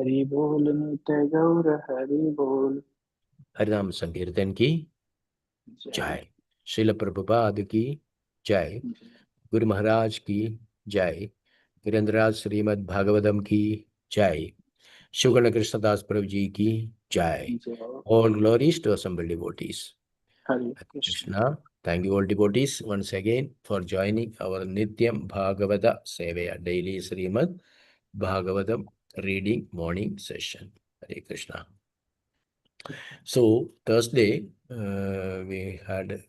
हरि बोल नित्य गौर हरि बोल। हरिनाम संकीर्तन की जय। श्रील प्रभुपाद की जय। गुरु महाराज की जय। वीरेंद्रराज श्रीमद् भागवतम की जय। शुगण कृष्णदास प्रभु जी की जय। All glories to assembled devotees. Hare Krishna. Krishna. Thank you all devotees once again for joining our Nityam Bhagavata Sevaya daily Srimad Bhagavatam reading morning session. Hare Krishna. So Thursday we had a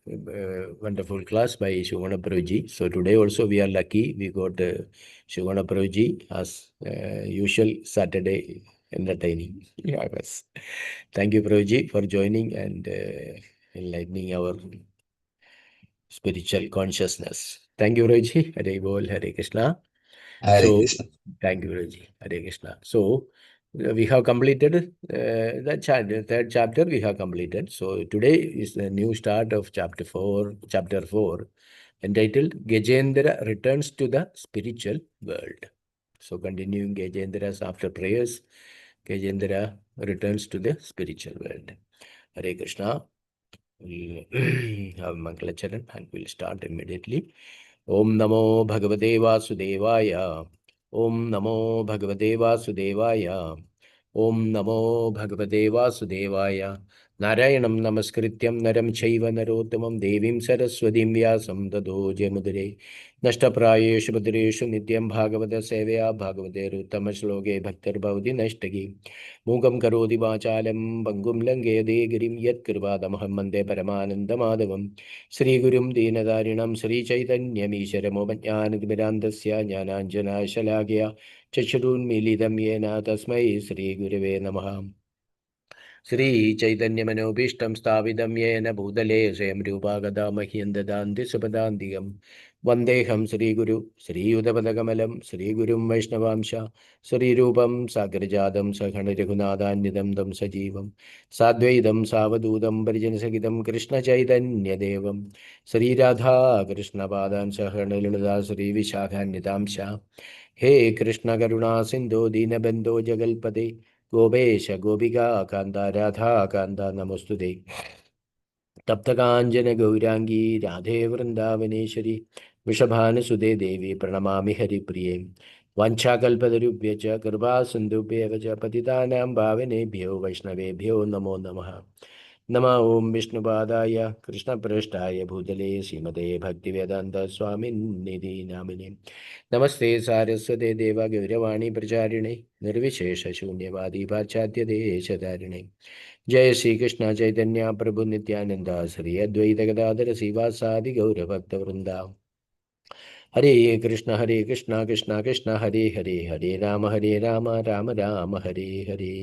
wonderful class by Shivana Prabhuji. So today also we are lucky we got Shivana Prabhuji as usual Saturday entertaining. Yes. Thank you Prabhuji for joining and enlightening our spiritual consciousness. Thank you Prabhuji. Hare Bol, Hare Krishna. Hare So Krishna. thank you Prabhuji. Hare Krishna. So we have completed the third chapter we have completed. So today is the new start of chapter 4, entitled Gajendra Returns to the Spiritual World. So continuing Gajendra's after prayers, Gajendra returns to the spiritual world. Hare Krishna. We'll have Mangalacharan and we'll start immediately. Om Namo Bhagavate Vasudevaya. Om Namo Bhagavate Vasudevaya. Om Namo Bhagavate Vasudevaya. Narayanam Namaskrityam Naram Chaiva Narottamam Devim Saraswatim Vyasam Tado Jemudare. Nashtaprayeshu Bhadreshu Nityam Bhagavata Sevaya Bhagavate Ruttama Shloke Bhaktar Bhavati Nashtagi. Mukam Karoti Vachalam Bangum Langede Girim Yat Kirvadamaham Mande Paramanandamaadavam. Sri Gurum Dinadarinam Sri Chaitanyam Isharamobajnanadmirandasya Jnananjana Shalagya Chachurun Milidam Yena Tasmai Sri Gurave Namaha. Sri Chaitanya Manobishtam Stavidam Yena Bhudale Swayam Rupa Gada Mahyandadandi Supadandiyam Vandeham Sri Guru Sri Udavadagamalam Sri Gurum Vaishnavamsha Sri Rupam Sagrajadam Sakhana Raghunadanyadam Dam Sajivam Sadvaidam Savadudam Parijanasagitam Krishna Chaitanya Devam Sri Radha Krishna Padan Sakhana Lilada Sri Vishakhanidamsha He Krishna Karuna Sindhu Dinabandho Jagalpade Gopesh गोपिका कांता राधा कांता नमोस्तुते तप्तकांजन गौरांगी राधे वृंदावनेश्वरी वृषभानुसुते देवी प्रणमामि हरिप्रिये वाञ्छाकल्पतरुभ्यश्च कृपा सिन्धुभ्येव च पतितानां पावनेभ्यो वैष्णवेभ्यो नमो नमः। नमः ओं विष्णुपादाय कृष्णप्रेष्ठाय भूतले श्रीमते भक्तिवेदान्त स्वामिन्निधि नामिने नमस्ते सारस्वते देवा गौरवाणी प्रचारिणे निर्विशेष शून्यवादी पाश्चात्य देशधारिणे जय श्री कृष्ण चैतन्य प्रभु नित्यानंद श्री अद्वैत गदाधर शिवासादि गौर भक्त वृंदा हरे कृष्ण कृष्ण कृष्ण हरे हरे हरे राम राम राम हरे हरे।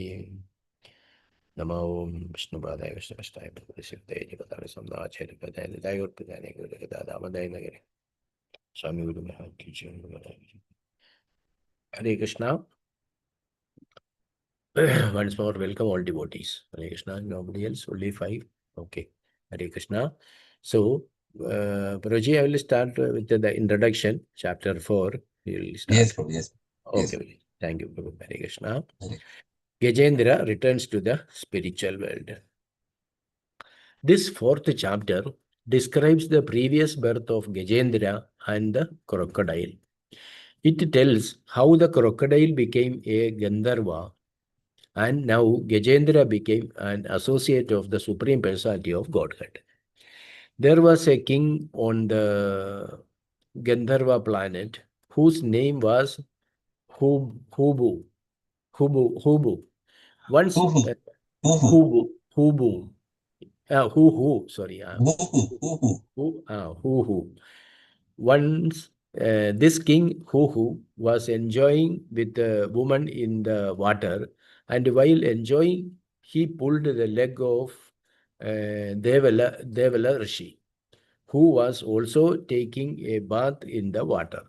नमो ओम विष्णुपादाय विष्णुष्टाय प्रभुदेशिकाय जगदाय समनाचार्य पदाय निताय और पिताय गुरु दादामदाय नगरे स्वामी गुरु महाराज की जय। हरे Krishna. Once more, welcome all devotees. Hare Krishna. Nobody else, only 5. Okay. Hare Krishna. So, Prabhuji, I will start with the introduction, chapter 4. We will start. Yes, Prabhu. Yes. Okay. Yes. Thank you, Prabhu. Hare Krishna. Hare. Gajendra returns to the spiritual world. This fourth chapter describes the previous birth of Gajendra and the crocodile. It tells how the crocodile became a Gandharva, and now Gajendra became an associate of the Supreme Personality of Godhead. There was a king on the Gandharva planet whose name was Hubu. Hubu. Once Hoo-hoo. Hoo-hoo. Hubu. Sorry. Hoo-hoo. Hoo-hoo. Huhu. Once this king Huhu was enjoying with a woman in the water, and while enjoying, he pulled the leg of Devala Rishi, who was also taking a bath in the water.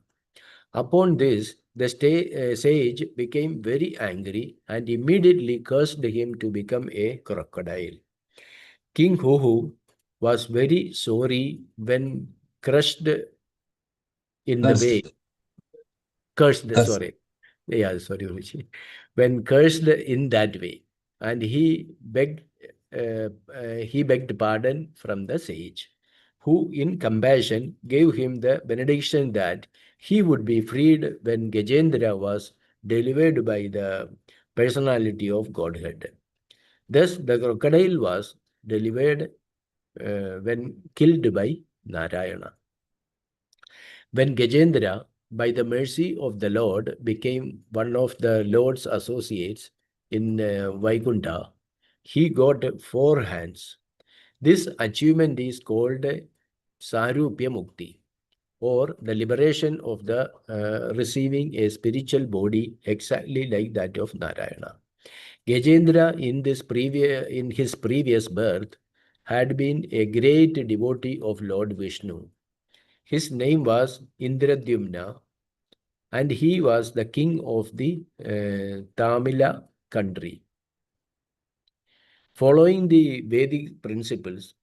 Upon this, the sage became very angry and immediately cursed him to become a crocodile. King Huhu was very sorry when crushed in the way. Cursed. Cursed, Cursed. sorry. Yeah, sorry, Rishi. When cursed in that way, and he begged pardon from the sage, who in compassion gave him the benediction that he would be freed when Gajendra was delivered by the personality of Godhead. Thus, the crocodile was delivered when killed by Narayana. When Gajendra, by the mercy of the Lord, became one of the Lord's associates in Vaikuntha, he got 4 hands. This achievement is called Sarupya Mukti, or the liberation of the receiving a spiritual body exactly like that of Narayana. Gajendra in his previous birth had been a great devotee of Lord Vishnu. His name was Indradyumna, and he was the king of the Tamila country. Following the Vedic principles,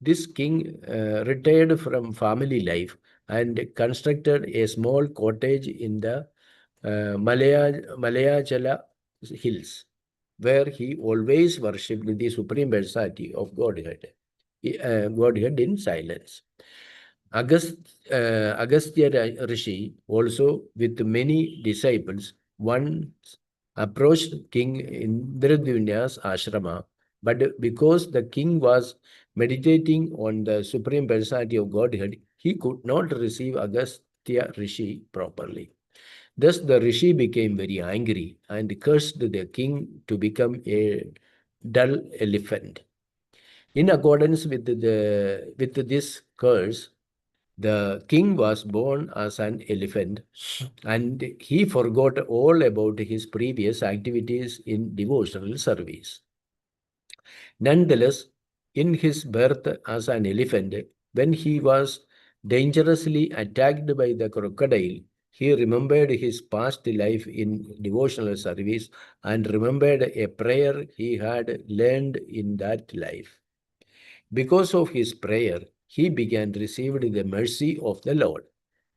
this king retired from family life and constructed a small cottage in the Malayachala hills, where he always worshipped the supreme personality of Godhead in silence. Agast, Agastya Rishi, also with many disciples, once approached King Indradyumna's ashrama, but because the king was meditating on the supreme personality of Godhead, he could not receive Agastya Rishi properly. Thus, the Rishi became very angry and cursed the king to become a dull elephant. In accordance with this curse, the king was born as an elephant, and he forgot all about his previous activities in devotional service. Nonetheless, in his birth as an elephant, when he was dangerously attacked by the crocodile, he remembered his past life in devotional service and remembered a prayer he had learned in that life. Because of his prayer, he began received the mercy of the Lord.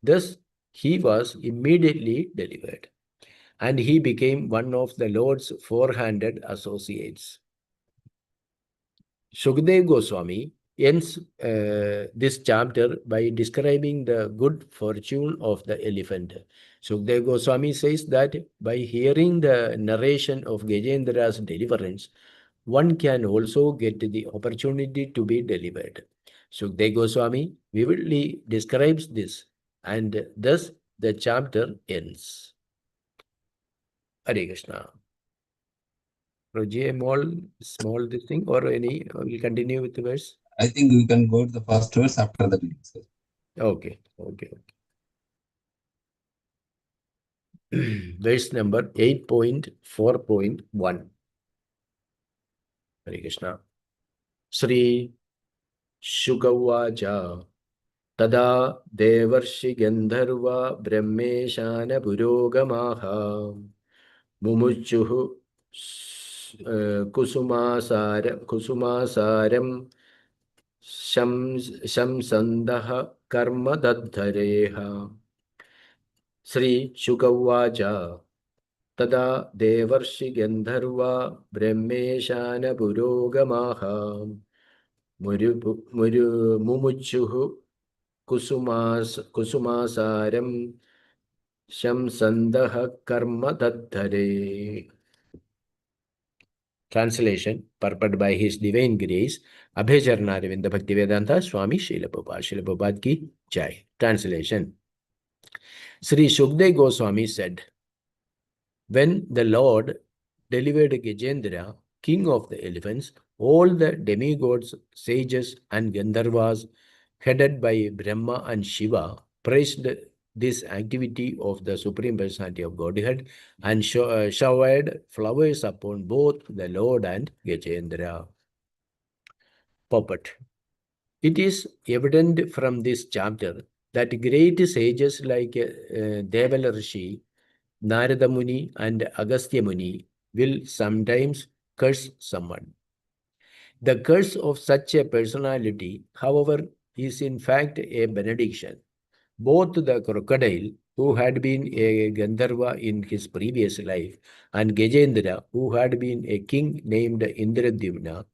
Thus, he was immediately delivered, and he became one of the Lord's 400 associates. Sukdev Goswami ends this chapter by describing the good fortune of the elephant. Sukdev Goswami says that by hearing the narration of Gajendra's deliverance, one can also get the opportunity to be delivered. Sukdev Goswami vividly describes this, and thus the chapter ends. Hare Krishna. Roger, small this thing, or any, we'll continue with the verse? I think we can go to the first verse, after that we discuss. Okay. Verse number 8.4.1. Hare Krishna. Sri Shukavacha Tada Devarshi Gandharva Brahmeshana Purogamaha Mumuchuhu Kusumasaram Shamsandaha Karma Dadhareha. Sri Shukavacha Tada Devarshi Gandharva Brahmeshana Purogamaha Mumuchuhu Kusumasaram Shamsandaha Karma Daddhare. Translation, purported by His Divine Grace, Abhayacharanavinda Bhaktivedanta Swami Srila Prabhupada ki Jai. Translation. Sri Shukdev Goswami said, when the Lord delivered Gajendra, king of the elephants, all the demigods, sages, and Gandharvas, headed by Brahma and Shiva, praised this activity of the Supreme Personality of Godhead and showered flowers upon both the Lord and Gajendra. Puppet. It is evident from this chapter that great sages like Devala Rishi, Narada Muni, and Agastya Muni will sometimes curse someone. The curse of such a personality, however, is in fact a benediction. Both the crocodile, who had been a Gandharva in his previous life, and Gajendra, who had been a king named Indradyumna,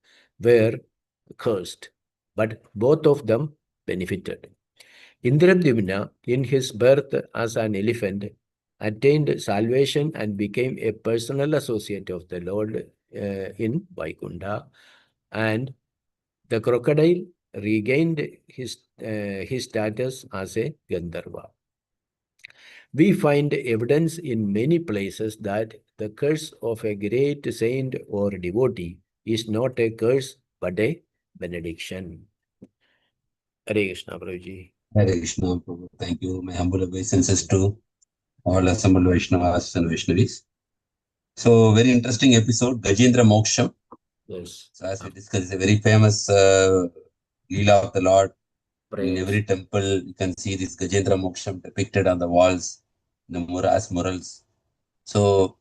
were cursed, but both of them benefited. Indradyumna, in his birth as an elephant, attained salvation and became a personal associate of the Lord in Vaikunta, and the crocodile regained his status as a Gandharva. We find evidence in many places that the curse of a great saint or devotee is not a curse but a benediction. Hare Krishna, Prabhuji. Hare Krishna, Prabhu. Thank you. My humble obeisances to all assembled Vaishnavas and Vaishnavis. So, very interesting episode, Gajendra Moksham. Yes. So, as we discussed, it's a very famous Leela of the Lord. In every Praise. temple, you can see this Gajendra Moksham depicted on the walls, the as murals. So,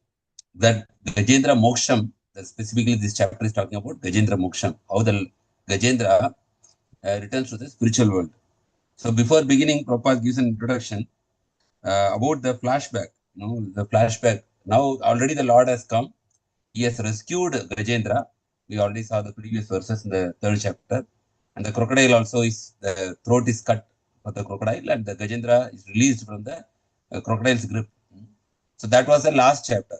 that Gajendra Moksham, that specifically this chapter is talking about Gajendra Moksham, how the Gajendra returns to the spiritual world. So, before beginning, Prabhupada gives an introduction about the flashback. The flashback. Now, already the Lord has come. He has rescued Gajendra. We already saw the previous verses in the third chapter. And the crocodile also the throat is cut for the crocodile, and the Gajendra is released from the crocodile's grip. So that was the last chapter.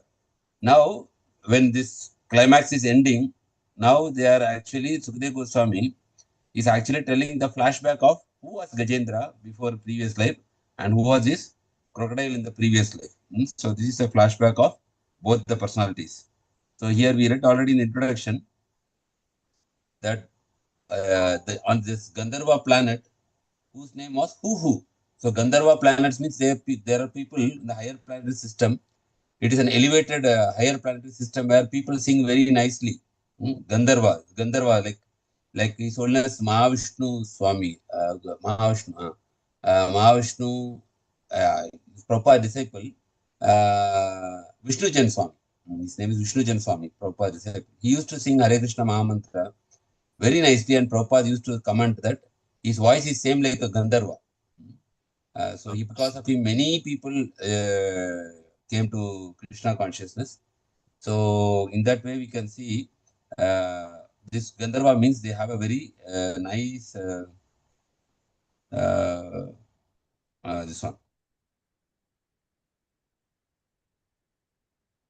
Now, when this climax is ending, now they are actually, Sukadeva Goswami is actually telling the flashback of who was Gajendra before previous life and who was this crocodile in the previous life. So this is a flashback of both the personalities. So here we read already in the introduction that on this Gandharva planet, whose name was Huhu. So Gandharva planets means there are people in the higher planetary system. It is an elevated higher planetary system where people sing very nicely. Gandharva, like his holiness Mahavishnu Swami, Mahavishnu, his proper disciple, Vishnu Jan Swami. His name is Vishnu Jan Swami, Prabhupada disciple. He used to sing Hare Krishna Mahamantra very nicely, and Prabhupada used to comment that his voice is same like a Gandharva. Because of him, many people came to Krishna consciousness. So, in that way, we can see this Gandharva means they have a very nice this one.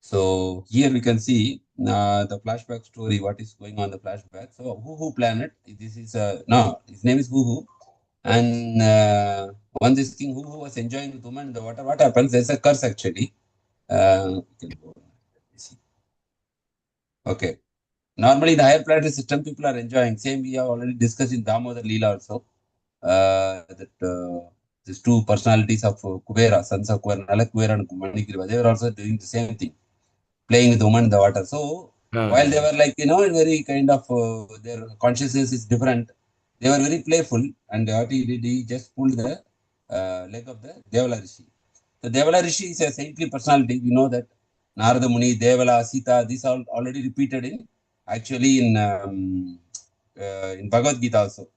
So here we can see the flashback story, what is going on the flashback. So Huhu planet, this is no, his name is Huhu. And when this king Huhu was enjoying with woman in the water, what happens? There's a curse actually. Okay. Normally in the higher planetary system, people are enjoying. Same we have already discussed in Damodar Leela also. These two personalities of Kubera, sons of Kubera, Nala Kubera and Manikriva, they were also doing the same thing, playing with women in the water. So while they were like, very kind of, their consciousness is different, they were very playful, and what he did, he just pulled the leg of the Devala Rishi. The Devala Rishi is a saintly personality. We know that Narada Muni, Devala, Sita, these are already repeated in Bhagavad Gita also.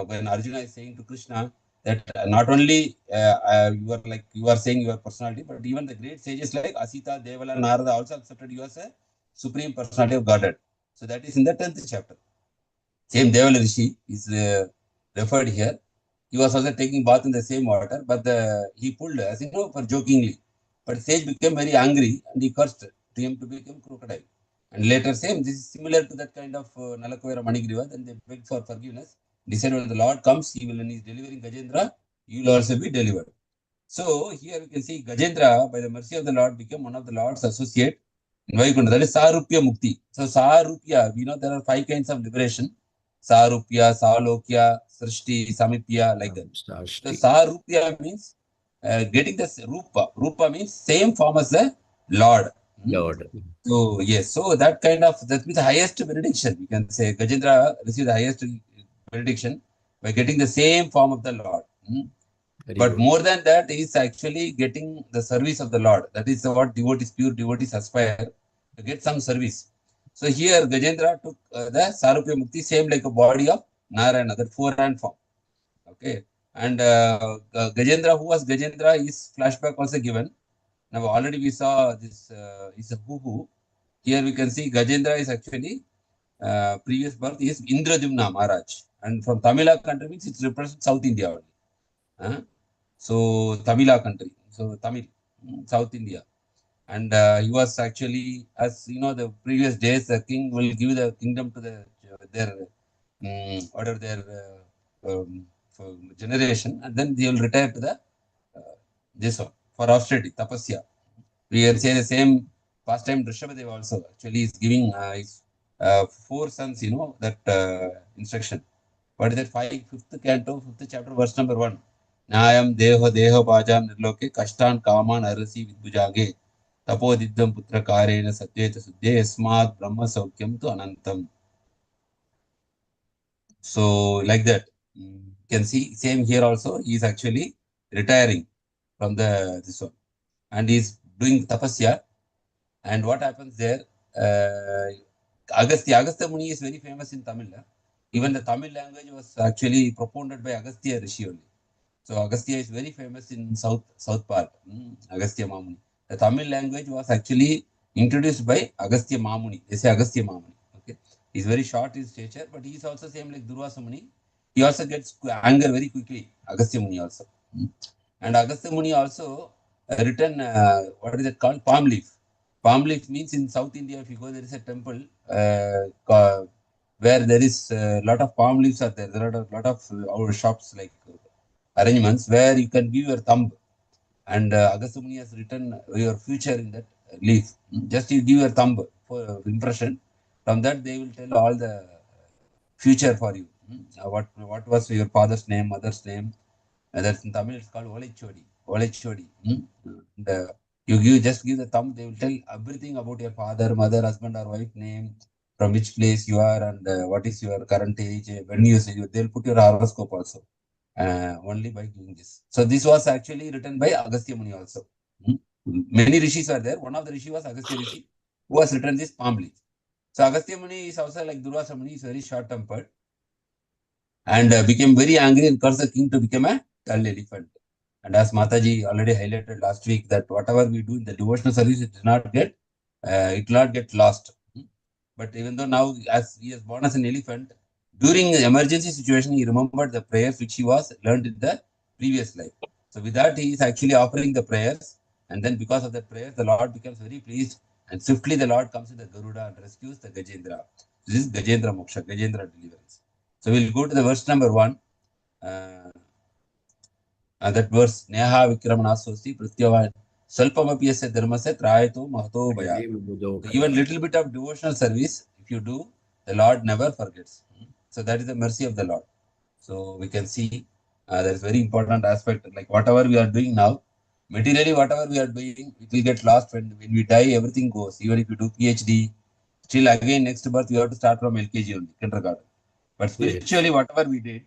When Arjuna is saying to Krishna that not only you are saying your personality, but even the great sages like Asita, Devala, Narada also accepted you as a supreme personality of Godhead. So that is in the 10th chapter. Same Devala Rishi is referred here. He was also taking bath in the same water, but he pulled, as you know, for jokingly. But sage became very angry and he cursed to him to become crocodile. And later, same, this is similar to that kind of Nalakovera Manigriva. Then they begged for forgiveness. They said, when the Lord comes, he will, when he is delivering Gajendra, you will also be delivered. So here we can see Gajendra, by the mercy of the Lord, became one of the Lord's associate in Vaikunta. That is Sarupya Mukti. So Sarupya, we know there are 5 kinds of liberation. Sarupya, Salokya, Srishti, Samipya, like that. So Sarupya means getting the Rupa. Rupa means same form as the Lord. Lord. So yes, so that means the highest benediction. We can say Gajendra received the highest benediction by getting the same form of the Lord. But more than that, he is actually getting the service of the Lord. That is what pure devotees aspire to get some service. So here Gajendra took the Sarupya Mukti, same like a body of Narayana, that 4-hand form. Okay. And Gajendra, who was Gajendra, is flashback also given. Now already we saw this is a who. Here we can see Gajendra is actually previous birth is Indradumna Maharaj, and from Tamila country means it represents South India only. So Tamila country, so Tamil, South India. And he was actually, as you know, the previous days, the king will give the kingdom to their order their generation, and then they will retire to the this one for austerity, tapasya. We can say the same pastime Rishabhadev also actually is giving his four sons, you know, that instruction. What is that? Fifth canto, fifth chapter, verse number 1. Nayam deho bhajam nirloke kashtan kaman arasi vidbujage tapodiddham putra karena satyeta suddhe yasmat brahma saukyam tu anantam. So like that, you can see same here also. He is actually retiring from the this one, and he is doing tapasya. And what happens there? Agastya Muni is very famous in Tamil. Even the Tamil language was actually propounded by Agastya Rishi only. So Agastya is very famous in south part. Agastya Mamuni. The Tamil language was actually introduced by Agastya Mamuni. They say Agastya Mamuni. Okay, he's very short in stature, but he is also same like Durvasa Muni. He also gets anger very quickly. Agastya Muni also. And Agastya Muni also written what is it called? Palm leaf. Palm leaf means in South India, if you go, there is a temple where there is a lot of palm leaves are there. There are a lot of our shops like arrangements where you can give your thumb, and Agastya Muni has written your future in that leaf. Just you give your thumb for impression. From that, they will tell all the future for you. What was your father's name, mother's name? That's in Tamil. It's called Olechodi. Olechodi. And, you just give the thumb. They will tell everything about your father, mother, husband, or wife name, from which place you are, and what is your current age. When you say, they'll put your horoscope also. Only by doing this. So this was actually written by Agastya Muni also. Hmm. Many rishis are there. One of the rishi was Agastya Rishi, who has written this palm leaf. So Agastya Muni is also like Durvasa Muni, is very short-tempered, and became very angry and cursed the king to become a dull elephant. And as Mataji already highlighted last week, that whatever we do in the devotional service, it will not get lost. But even though now, as he is born as an elephant, during the emergency situation, he remembered the prayers which he was learned in the previous life. So with that, he is actually offering the prayers. And then because of the prayers, the Lord becomes very pleased. And swiftly the Lord comes in the Garuda and rescues the Gajendra. This is Gajendra Moksha, Gajendra deliverance. So we'll go to the verse number 1. That verse, Neha Vikramana Sosti Pratyava Salpamapiyasya Dharmasya Trayato Mahato Baya. So even little bit of devotional service, if you do, the Lord never forgets. So that is the mercy of the Lord. So we can see that is very important aspect. Like whatever we are doing now, materially whatever we are doing, it will get lost when we die. Everything goes. Even if you do PhD, still again next birth you have to start from LKG only, kindergarten. But spiritually, whatever we did,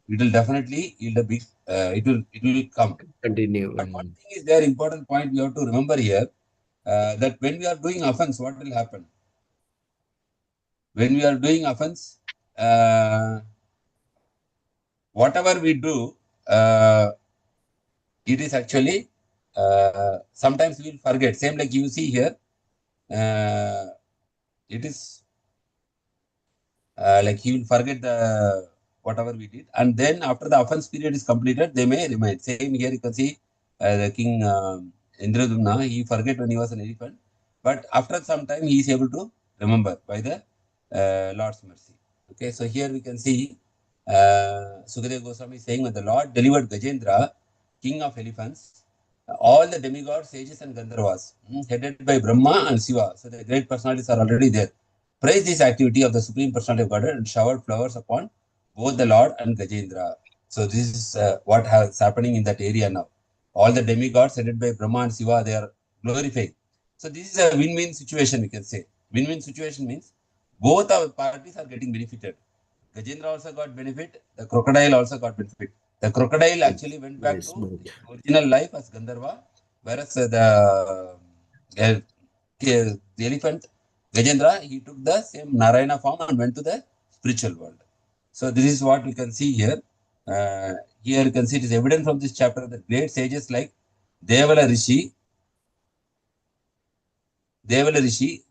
it will definitely yield a big. It will come. Continue. But one thing is there, important point we have to remember here, that when we are doing offense, what will happen? When we are doing offense, whatever we do, it is actually sometimes we will forget. Same like you see here, it is like he will forget the whatever we did, and then after the offense period is completed, they may remain. Same here, you can see the king Indradumna, he forget when he was an elephant, but after some time he is able to remember by the Lord's mercy. Okay, so here we can see Sukadeva Goswami saying, when the Lord delivered Gajendra, king of elephants, all the demigods, sages, and Gandharvas, headed by Brahma and Shiva, so the great personalities are already there, praised this activity of the Supreme Personality of Godhead and showered flowers upon both the Lord and Gajendra. So this is what is happening in that area now. All the demigods headed by Brahma and Shiva, they are glorifying. So this is a win-win situation, we can say. Win-win situation means both our parties are getting benefited. Gajendra also got benefit. The crocodile also got benefit. The crocodile actually went back to the original life as Gandharva, whereas the elephant Gajendra, he took the same Narayana form and went to the spiritual world. So this is what we can see here. here you can see it is evident from this chapter that great sages like Devala Rishi,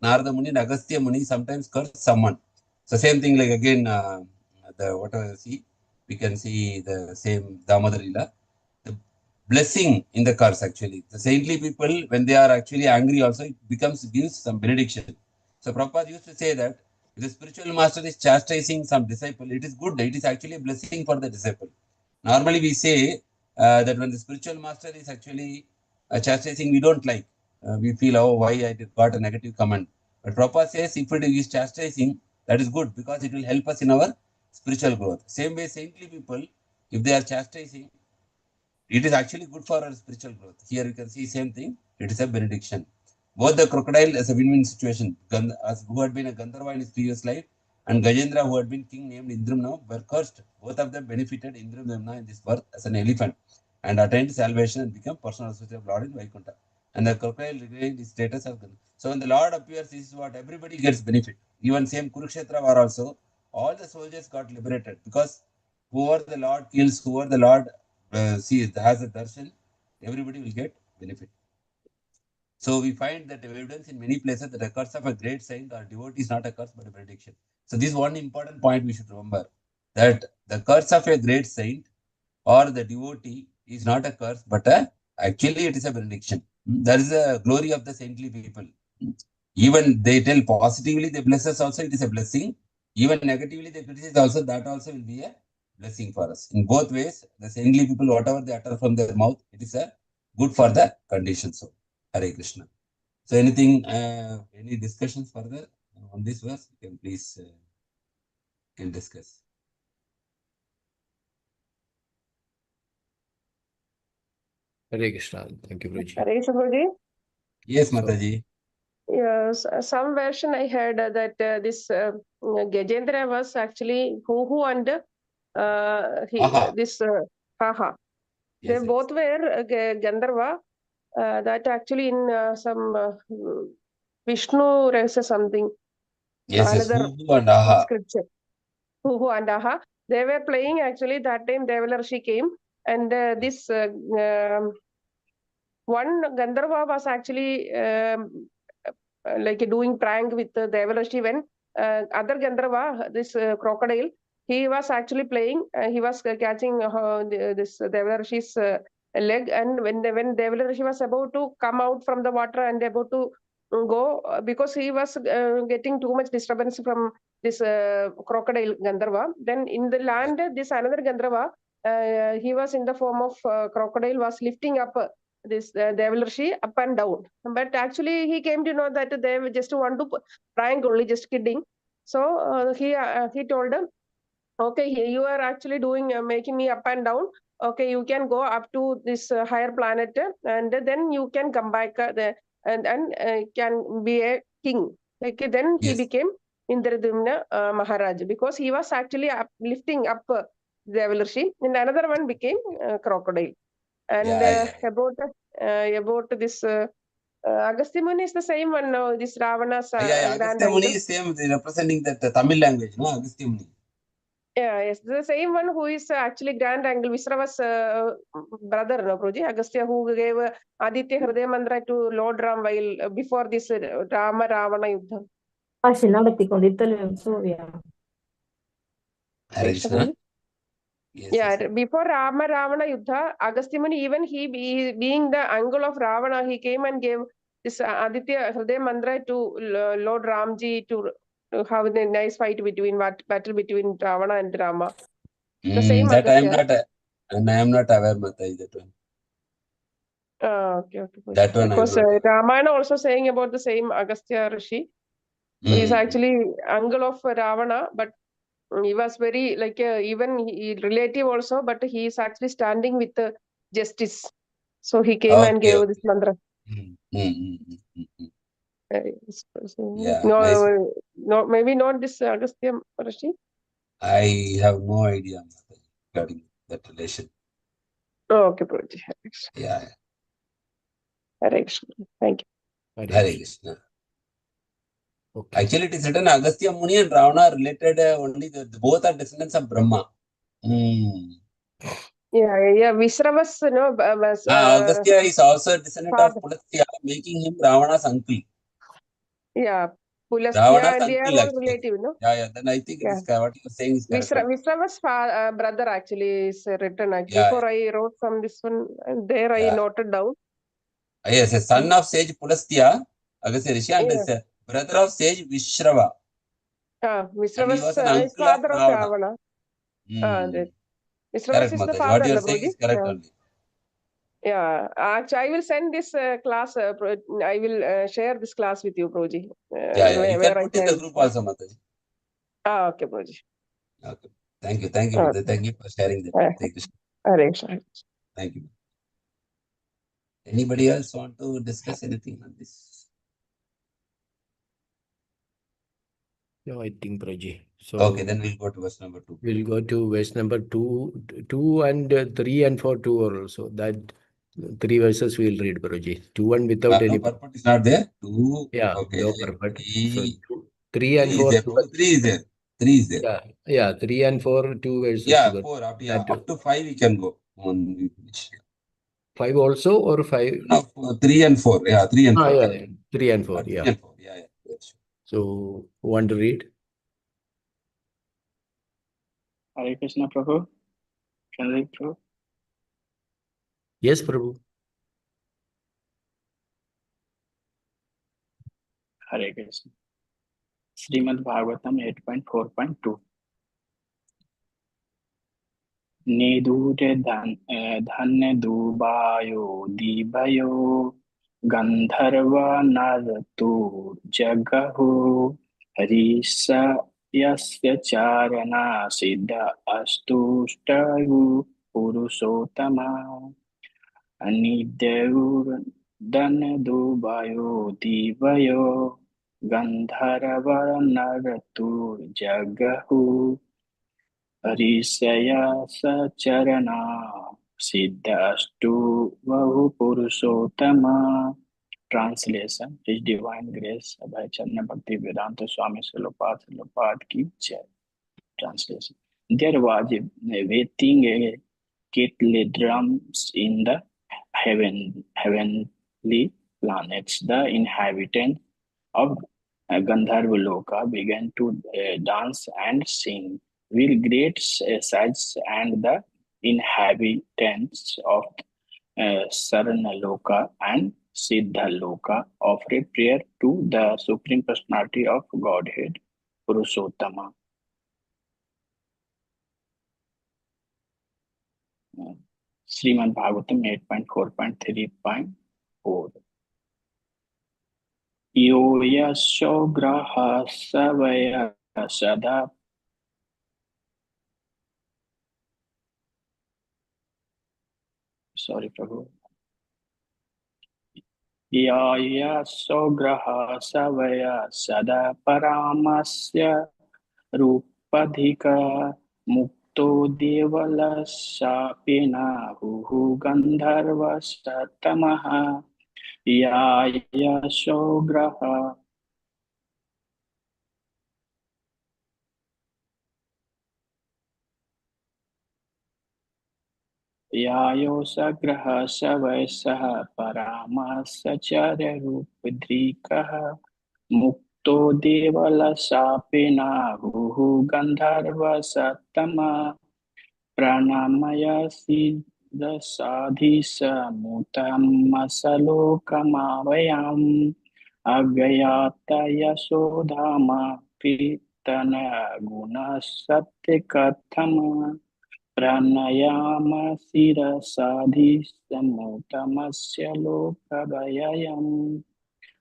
Narada Muni, and Agastya Muni sometimes curse someone. So same thing like again, the whatever see, we can see the same Damodar Lila. The blessing in the curse actually. The saintly people, when they are actually angry also, it gives some benediction. So Prabhupada used to say that if the spiritual master is chastising some disciple, it is good. It is actually a blessing for the disciple. Normally we say that when the spiritual master is actually chastising, we don't like. We feel, oh, why I got a negative comment. But Prabhupada says if it is chastising, that is good because it will help us in our spiritual growth. Same way, saintly people, if they are chastising, it is actually good for our spiritual growth. Here you can see same thing. It is a benediction. Both the crocodile as a win-win situation, who had been a Gandharva in his previous life, and Gajendra, who had been king named Indramna, were cursed. Both of them benefited Indramna in this birth as an elephant and attained salvation and became personal associate of Lord in Vaikuntha. And the crocodile regained his status of Gandharva. So when the Lord appears, this is what everybody gets benefit. Even same Kurukshetra war also, all the soldiers got liberated because whoever the Lord kills, whoever the Lord has a darshan, everybody will get benefit. So we find that evidence in many places that a curse of a great saint or devotee is not a curse but a benediction. So this is one important point we should remember, that the curse of a great saint or the devotee is not a curse but actually it is a benediction. That is the glory of the saintly people. Even they tell positively they bless us also, it is a blessing. Even negatively they criticize also, that also will be a blessing for us. In both ways, the saintly people, whatever they utter from their mouth, it is a good for the condition. So, Hare Krishna. So, anything, any discussions further on this verse? You can please can discuss. Hare Krishna. Thank you, Guruji. Hare Krishna, Guruji. Yes, So- Mataji. Yes, some version I heard that this Gajendra was actually who and Aha. this Haha. They Yes, both were Gandharva. That actually in some Vishnu Rasa something. yes, yes. Another Who and Aha. scripture. Who and Aha. They were playing actually that time Devalarshi came and this one Gandharva was actually like doing prank with Devalashi when other Gandharva, this crocodile, he was actually playing, he was catching this Devalashi's leg, and when Devalashi was about to come out from the water and about to go, because he was getting too much disturbance from this crocodile Gandharva, then in the land, this another Gandharva, he was in the form of crocodile, was lifting up this Devalarshi up and down. But actually, he came to know that they just want to prank only, just kidding. So he told them, okay, you are actually doing making me up and down. Okay, you can go up to this higher planet, and then you can come back and can be a king. Okay, then he Yes. became Indradumna Maharaj because he was actually lifting up Devalarshi, and another one became crocodile. And about this Agastya Muni is the same one now. This Ravana's grand Agastya Muni uncle. is same, representing that Tamil language, no? Agastya Muni. Yeah, yes, the same one who is actually grand uncle, Visrava's brother, no, Proji, Agastya, who gave Aditya Hridaya Mantra to Lord Ram while before this Rama Ravana Yuddha. Hare Krishna. Yes, Yeah, yes. before Rama Ravana Yuddha, Agastya Muni, even he being the uncle of Ravana, he came and gave this Aditya Hridaya Mantra to Lord Ramji to have a nice fight between battle between Ravana and Rama. The same That I am Agastya. not, and I am not aware, Mataji, that one. Okay. That one Because I am not. Ramayana also saying about the same Agastya Rishi. So he's actually uncle of Ravana, but he was very like even relative also, but he is actually standing with justice. So he came and Okay, gave okay. this mantra. Yeah, nice. No, maybe not this Agastya Rishi. I have no idea regarding that relation. Okay, Prabhuji. Yeah. Hare Krishna. Thank you. Hare Krishna. Okay. Actually, it is written Agastya Muni and Ravana are related only, both are descendants of Brahma. Yeah. Visravas, was Agastya is also a descendant of father. Pulastya, making him Ravana's uncle. Yeah, Ravana's Pulastya, they are uncle, all actually. relative, no? Yeah. Then I think Yeah. this what you are saying is correct. Visravas brother actually is written. Yeah. Before I wrote from this one, and there I noted down. Yes, a son of sage Pulastya, Agastya Rishi, and Yeah. is a brother of sage Vishrava. And he Visravas was an is uncle of father of Ravana. Ravana. Correct, Visravas is the Mataji. What father, you are na, saying Broji? is correct Yeah. only. Yeah. Actually, I will send this class. I will share this class with you, Broji. You can Where I put in the send. group also, Mataji. Okay, Broji. Okay. Thank you, Okay. Mataji. Thank you for sharing that. Thank you. Hare Krishna. Thank you. Anybody else want to discuss anything on this? No, I think, Praji. So Okay, then we'll go to verse number 2. We'll go to verse number 2 and 3 and 4, 2 or also. That 3 verses we'll read, Praji. 2 and without any. No purport is not there. 2. Yeah, Okay. no purport. So 3, 3 and 4. is there. 3 is there. 3 is there. Yeah, 3 and 4, 2 verses. Yeah, together. 4. Up to 5 we can go. 5 also or 5? No, 3 and 4. Yeah, 3 and 4. Yeah, 3 and 4. 3 Yeah. and 4. Yeah. So, want to read? Hare Krishna, Prabhu. Can I read, Prabhu? Yes, Prabhu. Hare Krishna. Srimad Bhagavatam 8.4.2. Nedure dhanne dubayo dibayo gandharva naratu jagahu harisa yasya charana siddha astushtayu purushotama anideur dhanne dubayo dibayo gandharva naratu jagahu Harisaya Sacharana Siddhastu Vahu Purushotama. Translation: His Divine Grace by Charna Bhakti Vedanta Swami Srila Ki Jai. Translation: There was a waiting a kettle drums in the heavenly planets. The inhabitants of Gandharva Loka began to dance and sing, while great sages and the inhabitants of Sarana and Siddha Loka offered prayer to the Supreme Personality of Godhead, Purushottama. Srimad Bhagavatam 8.4.3.4. Yo yasho graha savaya sada. Sorry, Prabhu. Ya yasho graha savaya sada paramasya rupadhika mukto devala sapena huhu gandharva satamaha. Ya yasho graha Yayo sagraha savaisaha paramasacharya rupadrikaha mukto devala sapena huhu gandharva satama pranamaya siddha sadhisa mutam masalokamavayam agayata yasodhama pitana guna satyakathama Pranayama sirasadhi samutamasya lokabhayayam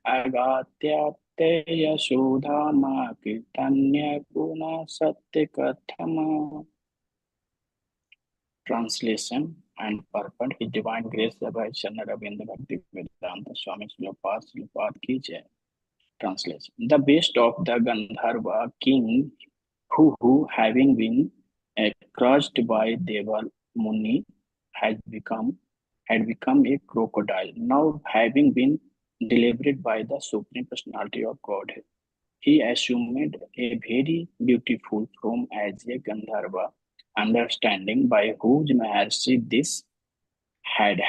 agatyate yasodhama kirtanya guna satyakathama. Translation and purport: His Divine Grace by Channa Ravindra Bhakti Vedanta Swami Srila Ki Jai. Translation: The best of the Gandharva king who having been crushed by Deval Muni had become a crocodile. Now having been delivered by the Supreme Personality of Godhead, he assumed a very beautiful form as a Gandharva understanding by whose mercy this had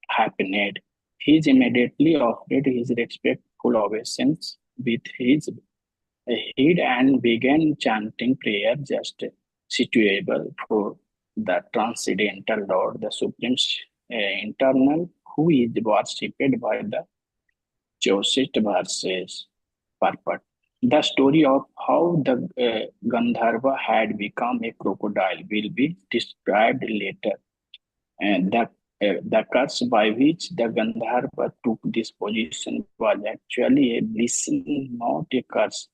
happened. He immediately offered his respectful obeisance with his head and began chanting prayer just suitable for the transcendental Lord, the Supreme Internal, who is worshipped by the Joshit verses purport. The story of how the Gandharva had become a crocodile will be described later. And the curse by which the Gandharva took this position was actually a blessing, not a curse.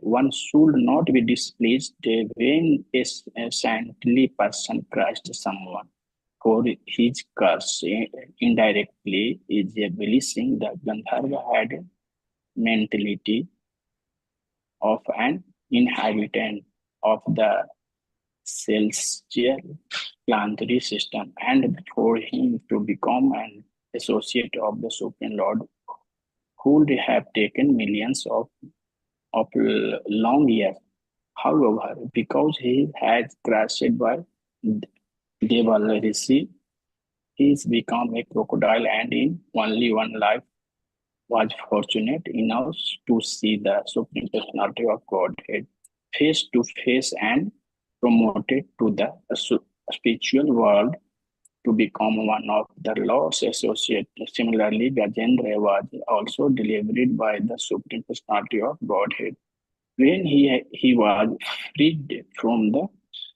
One should not be displeased when a saintly person cursed someone, for his curse indirectly is a blessing. The Gandharva had a mentality of an inhabitant of the celestial planetary system, and for him to become an associate of the Supreme Lord would have taken millions of long years. However, because he had crashed by Deval Rishi, he's become a crocodile and in only one life was fortunate enough to see the Supreme Personality of Godhead face to face and promoted to the spiritual world to become one of the Lord's associates. Similarly, Gajendra was also delivered by the Supreme Personality of Godhead when he was freed from the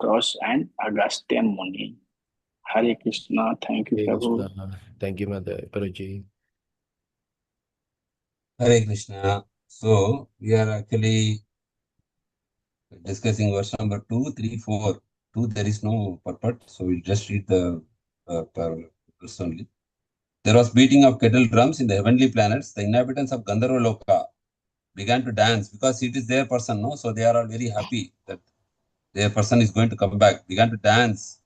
cross and Agastya Muni. Hare Krishna, thank you, Hare Prabhu. Krishna. Thank you, Mother Prabhuji. Hare Krishna. So we are actually discussing verse number 2, 3, 4. 2, there is no purport, so we'll just read the verse only. There was beating of kettle drums in the heavenly planets. The inhabitants of Gandharva Loka began to dance because it is their person, no? So they are all very happy that their person is going to come back. Began to dance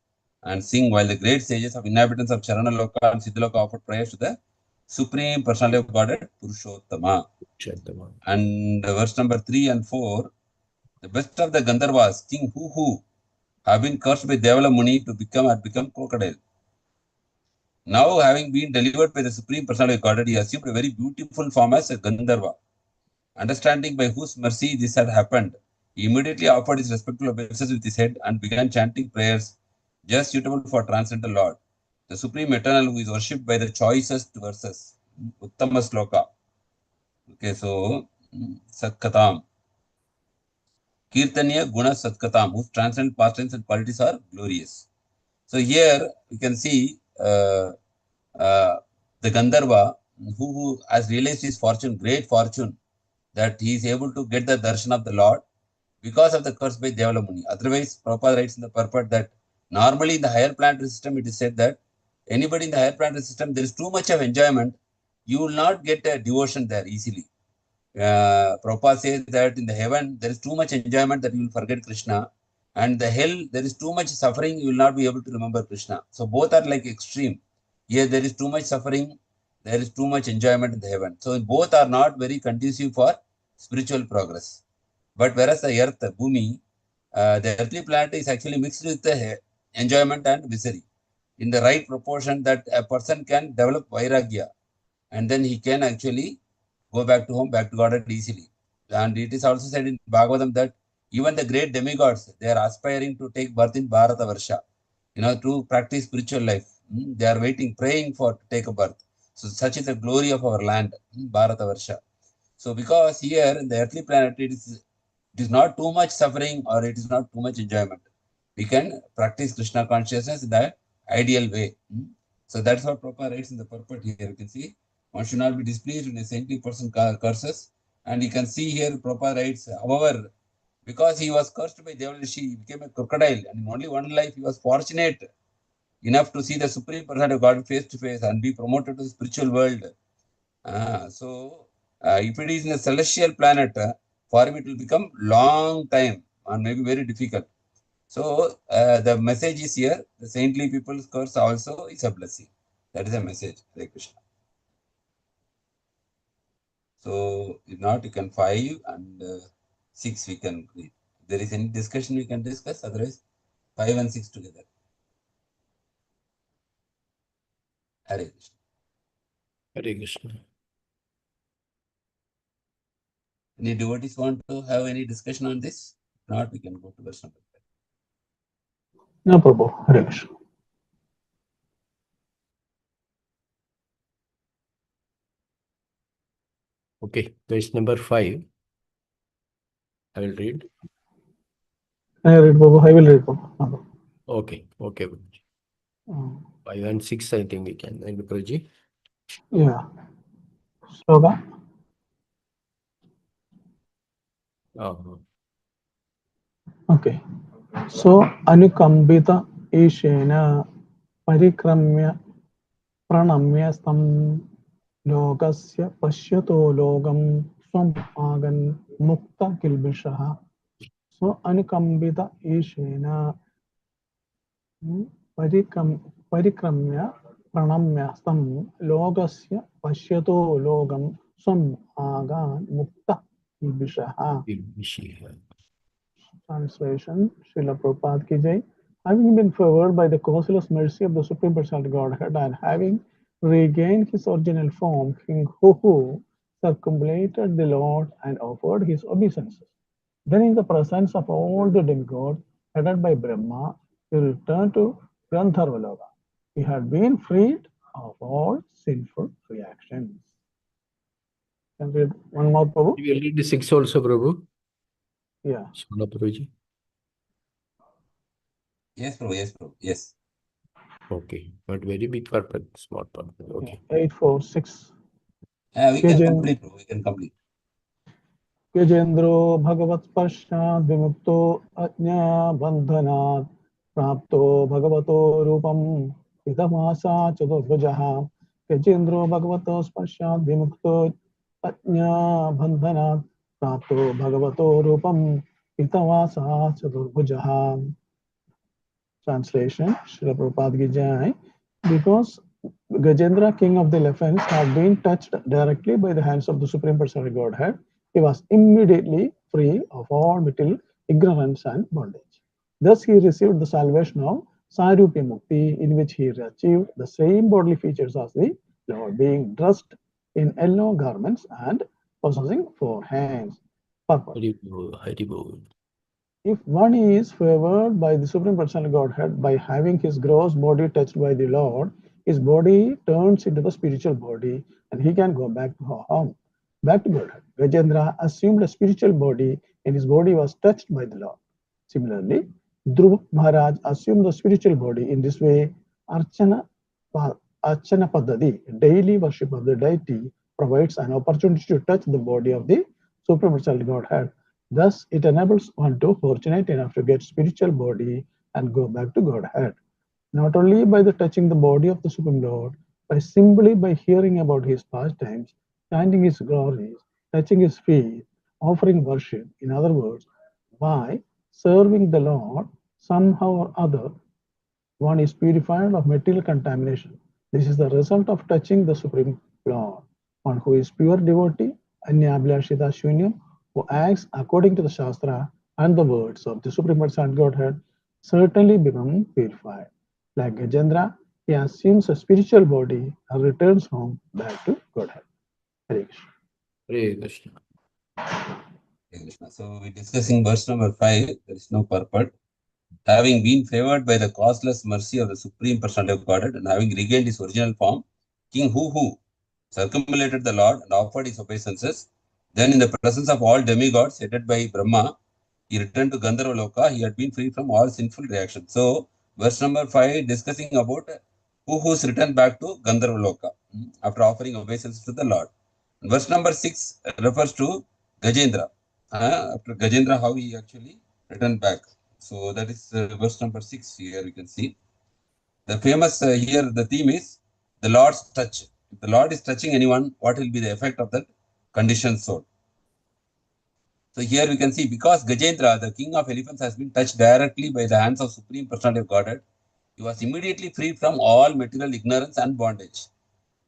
and sing while the great sages of inhabitants of Charana Loka and Siddhaloka offered prayers to the Supreme Personality of Godhead, Purushottama. Chaitama. And verse number 3 and 4, the best of the Gandharvas, King Hu, have been cursed by Devala Muni to become crocodile. Now, having been delivered by the Supreme Personality of Godhead, he assumed a very beautiful form as a Gandharva. Understanding by whose mercy this had happened, he immediately offered his respectful obeisances with his head and began chanting prayers just suitable for Transcendental Lord, the Supreme Eternal, who is worshipped by the choicest verses, Uttama Sloka. Okay, so Satkatam. Kirtaniya Guna Satkatam, whose transcendent pastimes and qualities are glorious. So here you can see the Gandharva who has realized his fortune, great fortune, that he is able to get the darshan of the Lord because of the curse by Devala Muni. Otherwise, Prabhupada writes in the purport that normally in the higher planetary system, it is said that anybody in the higher planetary system, there is too much of enjoyment, you will not get a devotion there easily. Prabhupada says that in the heaven, there is too much enjoyment that you will forget Krishna. And the hell, there is too much suffering, you will not be able to remember Krishna. So both are like extreme. Here, there is too much suffering, there is too much enjoyment in the heaven. So both are not very conducive for spiritual progress. But whereas the earth, the Bhumi, the earthly planet is actually mixed with the enjoyment and misery in the right proportion that a person can develop vairagya and then he can actually go back to home, back to God easily. And it is also said in Bhagavatam that even the great demigods, they are aspiring to take birth in Bharata Varsha, to practice spiritual life. They are waiting, praying for to take a birth. So such is the glory of our land, Bharata Varsha. So because here in the earthly planet, it is not too much suffering or it is not too much enjoyment. We can practice Krishna consciousness in the ideal way. So that's what Prabhupada writes in the purport here. You can see one should not be displeased when a saintly person curses. And you can see here Prabhupada writes, however, because he was cursed by Devarishi, he became a crocodile. And in only one life, he was fortunate enough to see the Supreme Personality of God face to face and be promoted to the spiritual world. If it is in a celestial planet, for him it will become long time and maybe very difficult. So the message is here, the saintly people's curse also is a blessing. That is a message. Hare Krishna. So if not, you can 5 and 6 we can read. If there is any discussion we can discuss, otherwise 5 and 6 together. Hare Krishna. Hare Krishna. Any devotees want to have any discussion on this? If not, we can go to verse number 5. No, Prabhu. Hare Krishna. Okay, verse number 5. I will read. I read, Prabhu. I will read, Prabhu. Okay, okay. Mm. 5 and 6, I think we can. And Prabhuji? Yeah. Sloka. Okay. So, Anukambita Ishena Parikramya Pranamya Stam Logasya Pashyato Logam Swam Agan Mukta Kilbishaha. So, Anukambita Ishena Parikramya Pranamya Stam Logasya Pashyato Logam Swam Agan Mukta Kilbishaha. Translation, Srila Prabhupada ki jai. Having been favored by the causeless mercy of the Supreme Personality Godhead and having regained his original form, King Huhu circumambulated the Lord and offered his obeisances. Then, in the presence of all the demigods, headed by Brahma, he returned to Gandharvaloka. He had been freed of all sinful reactions. Can we read one more, Prabhu? You will read the 6 also, Prabhu? Yeah. Sona Prabhuji. Yes, Prabhu. Yes, Prabhu. Yes. Okay, not very big purpose, small purpose. Okay. 8, 4, 6. We can complete, Prabhu. We can complete. Gajendro Bhagavat Pashad Vimukto Ajna Bandhanat Prapto Bhagavato Rupam Pitamasa Chaturbhujaha. Gajendro Bhagavato Pashad Vimukto Ajna Bandhanat Prapto Bhagavato Rupam Pitamasa Chaturbhujaha. Translation, Srila Prabhupada ki jai. Because Gajendra, king of the elephants, had been touched directly by the hands of the Supreme Personality Godhead, he was immediately free of all material ignorance and bondage. Thus, he received the salvation of Sarupya Mukti, in which he achieved the same bodily features as the Lord, being dressed in yellow garments and possessing 4 hands. Purpose. Haribol. If one is favored by the Supreme Personality Godhead by having his gross body touched by the Lord, his body turns into the spiritual body and he can go back to home, back to Godhead. Gajendra assumed a spiritual body and his body was touched by the Lord. Similarly, Dhruva Maharaj assumed the spiritual body. In this way, Archana Paddhati, daily worship of the deity, provides an opportunity to touch the body of the Supreme Personality Godhead. Thus, it enables one to fortunate enough to get spiritual body and go back to Godhead. Not only by the touching the body of the Supreme Lord, but simply by hearing about his pastimes, chanting his glories, touching his feet, offering worship. In other words, by serving the Lord, somehow or other, one is purified of material contamination. This is the result of touching the Supreme Lord. One who is pure devotee, Anyabhlashita Shunyam, who acts according to the Shastra and the words of the Supreme Personality Godhead, certainly become purified. Like Gajendra, he assumes a spiritual body and returns home back to Godhead. Hare Krishna. Hare Krishna. Hare Krishna. So, we're discussing verse number 5. There is no purport. Having been favored by the causeless mercy of the Supreme Personality of Godhead and having regained his original form, King Huhu circumambulated the Lord and offered his obeisances. Then, in the presence of all demigods, headed by Brahma, he returned to Gandharva Loka. He had been free from all sinful reactions. So, verse number 5 discussing about Huhu's return back to Gandharva Loka after offering obeisances to the Lord. Verse number 6 refers to Gajendra. After Gajendra, how he actually returned back. So that is verse number 6 here you can see. The famous here, the theme is the Lord's touch. If the Lord is touching anyone, what will be the effect of that conditioned soul? So here we can see, because Gajendra, the king of elephants, has been touched directly by the hands of Supreme Personality of Godhead, he was immediately freed from all material ignorance and bondage.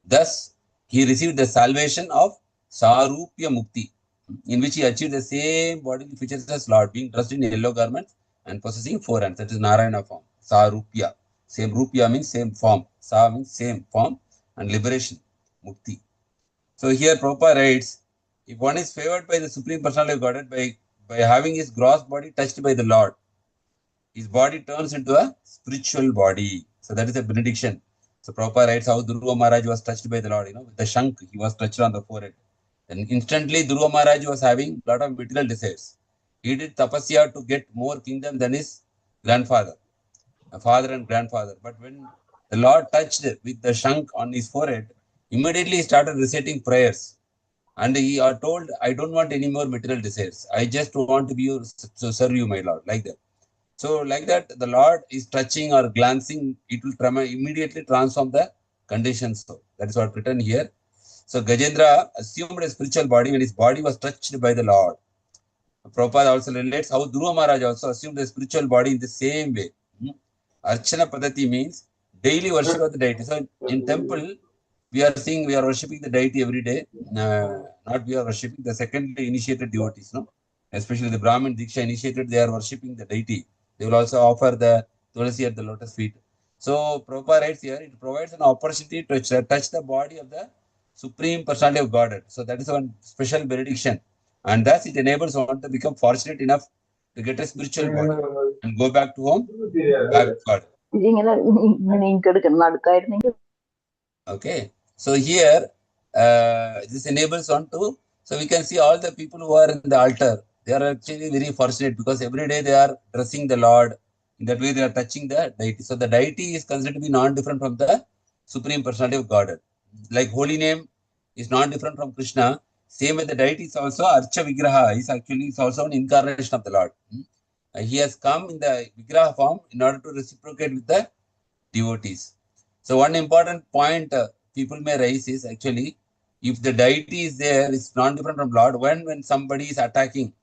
Thus, he received the salvation of Sarupya Mukti, in which he achieved the same bodily features as Lord, being dressed in yellow garments and possessing 4 hands. That is Narayana form. Sarupya. Same Rupya means same form. Sa means same form and liberation. Mukti. So here Prabhupada writes, if one is favored by the Supreme Personality of Godhead by having his gross body touched by the Lord, his body turns into a spiritual body. So that is a benediction. So Prabhupada writes how Dhruva Maharaj was touched by the Lord, with the shank, he was touched on the forehead. Then instantly Dhruva Maharaj was having a lot of material desires. He did tapasya to get more kingdom than his grandfather, father and grandfather. But when the Lord touched with the shank on his forehead, immediately he started reciting prayers. And he are told, I don't want any more material desires. I just want to be to serve you, my Lord, like that. So like that, the Lord is touching or glancing, it will immediately transform the conditions. So that is what written here. So Gajendra assumed a spiritual body when his body was touched by the Lord. Prabhupada also relates how Dhruva Maharaj also assumed a spiritual body in the same way. Archana Padati means daily worship of the deity. So in temple, we are worshipping the deity every day. Not we are worshipping the secondly initiated devotees, no? Especially the Brahmin Diksha initiated, they are worshipping the deity. They will also offer the tulsi at the lotus feet. So Prabhupada writes here, it provides an opportunity to touch the body of the Supreme Personality of Godhead. So that is one special benediction. And thus it enables one to become fortunate enough to get a spiritual body and go back to home, back to God. Okay. So here, this enables one to, so we can see all the people who are in the altar, they are actually very fortunate because every day they are dressing the Lord. In that way, they are touching the deity. So the deity is considered to be non-different from the Supreme Personality of Godhead. Like holy name is non-different from Krishna. Same way the deity is also Archa Vigraha is also an incarnation of the Lord. He has come in the Vigraha form in order to reciprocate with the devotees. So one important point people may raise is actually if the deity is there, it's not different from Lord. When somebody is attacking,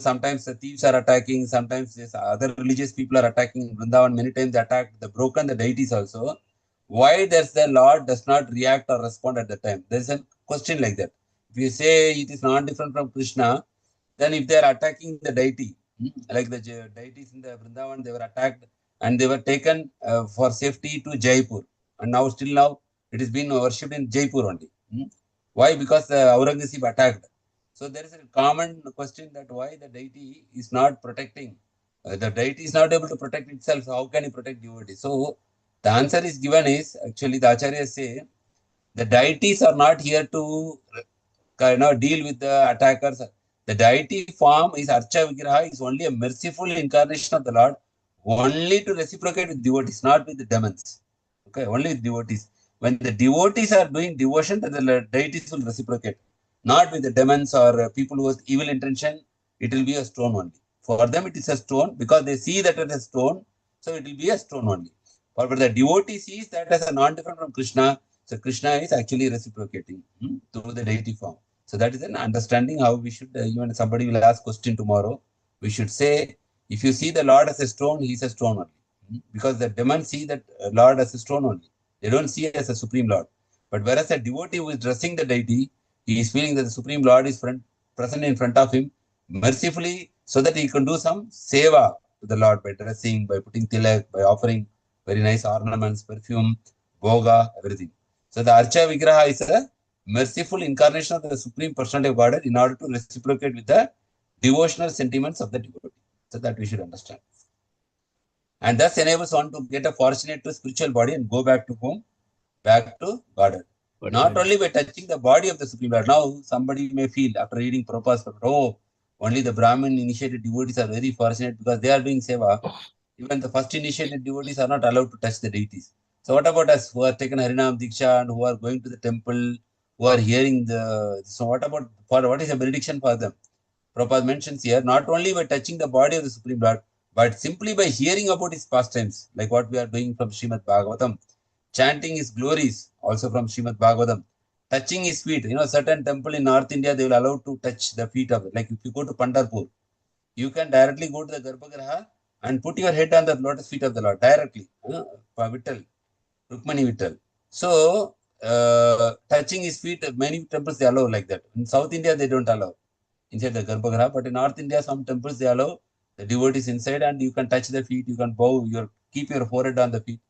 sometimes the thieves are attacking, sometimes other religious people are attacking. Vrindavan many times they attack the broken, the deities also. Why does the Lord does not react or respond at the time? There's a question like that. If you say it is not different from Krishna, then if they are attacking the deity, like the deities in the Vrindavan, they were attacked and they were taken for safety to Jaipur. And now, still now, it is being worshipped in Jaipur only. Why? Because Aurangzeb attacked. So there is a common question that why the deity is not protecting. The deity is not able to protect itself. So how can he protect devotees? So the answer is given is actually the acharyas say the deities are not here to deal with the attackers. The deity form is Archa Vigraha is only a merciful incarnation of the Lord, only to reciprocate with devotees, not with the demons. Okay, only with devotees. When the devotees are doing devotion, then the deities will reciprocate, not with the demons or people with evil intention. It will be a stone only. For them, it is a stone because they see that as a stone, so it will be a stone only. But the devotee sees that as a non-different from Krishna, so Krishna is actually reciprocating through the deity form. So that is an understanding how we should, even somebody will ask question tomorrow, we should say, if you see the Lord as a stone, he is a stone only. Because the demons see that Lord as a stone only. They don't see it as a Supreme Lord. But whereas a devotee who is dressing the deity, he is feeling that the Supreme Lord is present in front of him, mercifully, so that he can do some seva to the Lord by dressing, by putting tilak, by offering very nice ornaments, perfume, bhoga, everything. So the Archa Vigraha is a merciful incarnation of the Supreme Personality of Godhead in order to reciprocate with the devotional sentiments of the devotee. So that we should understand. And thus enables one to get a fortunate to spiritual body and go back to home, back to Godhead. Not only by touching the body of the Supreme Lord. Now, somebody may feel after reading Prabhupada's, only the Brahmin initiated devotees are very fortunate because they are doing seva. Even the first initiated devotees are not allowed to touch the deities. So what about us who are taken Harinam Diksha and who are going to the temple, who are hearing so what is a benediction for them? Prabhupada mentions here, not only by touching the body of the Supreme Lord, but simply by hearing about his pastimes, like what we are doing from Srimad Bhagavatam, chanting his glories, also from Srimad Bhagavatam, touching his feet. Certain temple in North India, they will allow to touch the feet of it. Like if you go to Pandharpur, you can directly go to the Garbhagriha and put your head on the lotus feet of the Lord directly. Vittal, Rukmani Vittal. So, touching his feet, many temples they allow like that. In South India, they don't allow inside the Garbhagriha, but in North India, some temples they allow The devotee is inside and you can touch the feet, you can bow, keep your forehead on the feet.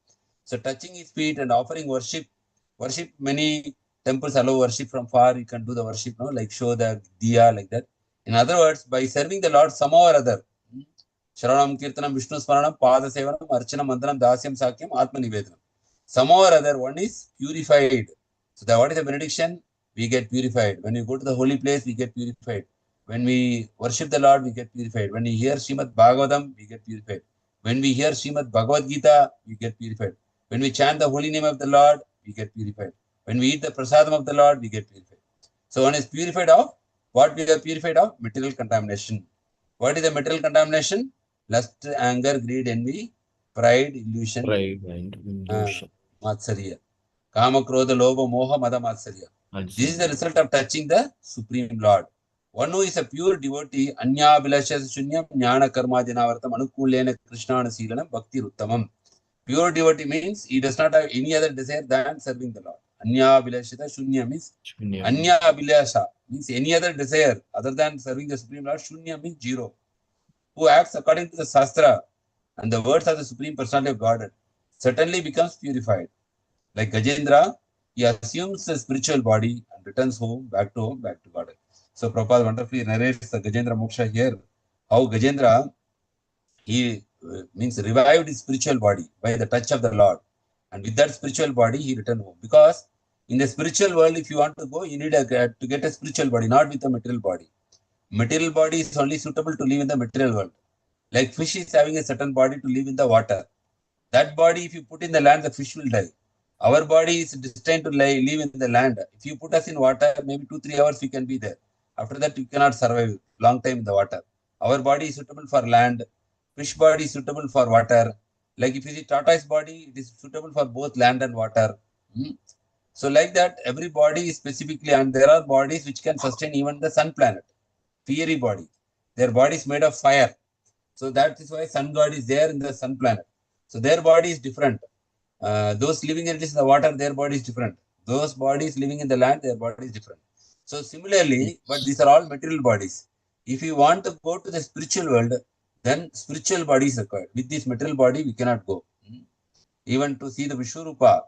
So touching his feet and offering worship, many temples allow worship from far, you can do the worship, no? Like show the diya like that. In other words, by serving the Lord somehow or other, Shravanam, Kirtanam, Vishnu Smaranam, Pada Sevanam, Archanam, Mandanam, Dasyam, Sakyam, Atma Nivedanam. Somehow or other, one is purified. So what is the benediction? We get purified. When we go to the holy place, we get purified. When we worship the Lord, we get purified. When we hear Srimad Bhagavatam, we get purified. When we hear Srimad Bhagavad Gita, we get purified. When we chant the holy name of the Lord, we get purified. When we eat the prasadam of the Lord, we get purified. So one is purified of what we are purified of? Material contamination. What is the material contamination? Lust, anger, greed, envy, pride, illusion, matsarya. Kama, krodha, lobha, moha, mada, matsarya. This is the result of touching the Supreme Lord. One who is a pure devotee, anya bilashya shunyam, jnana karma janavartam, anukulena krishnana silanam, bhakti ruttamam. Pure devotee means he does not have any other desire than serving the Lord. Anya bilashya shunya means anya bilasha means any other desire other than serving the Supreme Lord. Shunya means zero. Who acts according to the Shastra and the words of the Supreme Personality of Godhead certainly becomes purified. Like Gajendra, he assumes the spiritual body and returns back to Godhead. So Prabhupada wonderfully narrates the Gajendra Moksha here, how Gajendra, he means revived his spiritual body by the touch of the Lord. And with that spiritual body, he returned home. Because in the spiritual world, if you want to go, you need to get a spiritual body, not with a material body. Material body is only suitable to live in the material world. Like fish is having a certain body to live in the water. That body, if you put in the land, the fish will die. Our body is destined to live in the land. If you put us in water, maybe 2-3 hours we can be there. After that, you cannot survive long time in the water. Our body is suitable for land. Fish body is suitable for water. Like if you see tortoise body, it is suitable for both land and water. So like that, every body is specifically, and there are bodies which can sustain even the sun planet. Fiery body. Their body is made of fire. So that is why sun god is there in the sun planet. So their body is different. Those living in the water, their body is different. Those bodies living in the land, their body is different. So similarly, but these are all material bodies. If you want to go to the spiritual world, then spiritual body is required. With this material body, we cannot go. Even to see the Vishwarupa,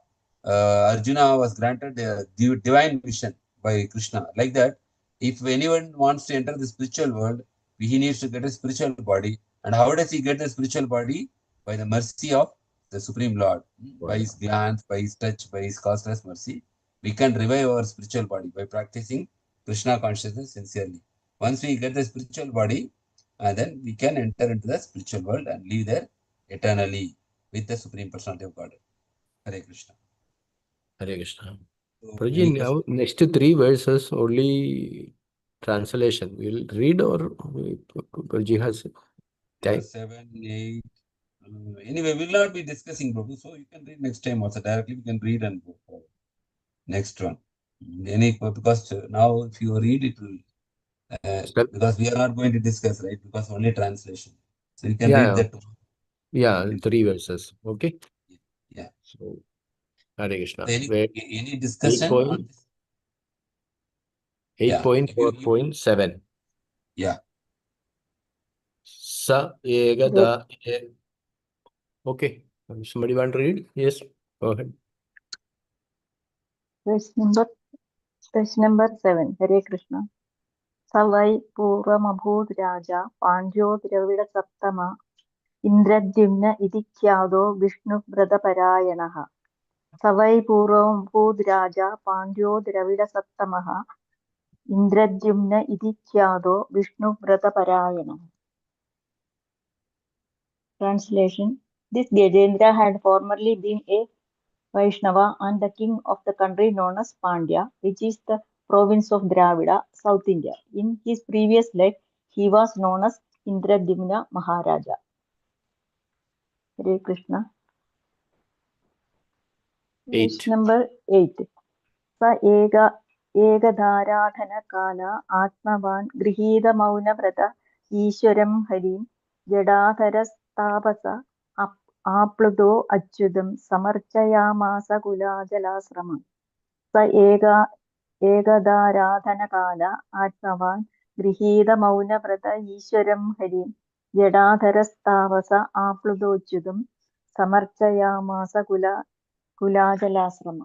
Arjuna was granted a divine vision by Krishna. Like that, if anyone wants to enter the spiritual world, he needs to get a spiritual body. And how does he get the spiritual body? By the mercy of the Supreme Lord. By his glance, by his touch, by his causeless mercy, we can revive our spiritual body by practicing Krishna consciousness sincerely. Once we get the spiritual body, then we can enter into the spiritual world and live there eternally with the Supreme Personality of God. Hare Krishna. Hare Krishna. So, Prabhuji, now next 3 verses only translation. We'll read or Prabhuji has time? 7, 8. Anyway, we'll not be discussing, Prabhu. So you can read next time also. Directly we can read and go forward. Next one. Because now if you read it will, because we are not going to discuss, right? Because only translation. So you can read that. Yeah, 3 verses. Okay. Yeah. So Hare Krishna. So any discussion on this? 8.4.7. Yeah. Sa egada. Okay. Somebody want to read? Yes. Go ahead. Verse number 7. Hare Krishna. Savai Purvamabhut Raja Pandyo Dravida Saptama Indradyumna Idikyado Vishnu Bradaparayanaha. Savai Purvamabhut Raja Pandyo Dravida Saptamaha Indradyumna Idikyado Vishnu Bradaparayanaha. Translation. This Gajendra had formerly been a Vaishnava and the king of the country known as Pandya, which is the province of Dravida, South India. In his previous life, he was known as Indradyumna Maharaja. Hare Krishna. Verse number 8. Sa Egadharadhana Kala Atmavan Grihida Mauna Vrata Ishwaram Harim Jadadharastapasa Apludo Achyudam Samarchayamasa Kulajalasramam. Sa Egadharadhana Kala Atmavan Grihida Mauna Vrata Ishwaram Harim जडाधरस्तावस आप्लुतोच्युतं समर्चयामास कुलाचलाश्रम.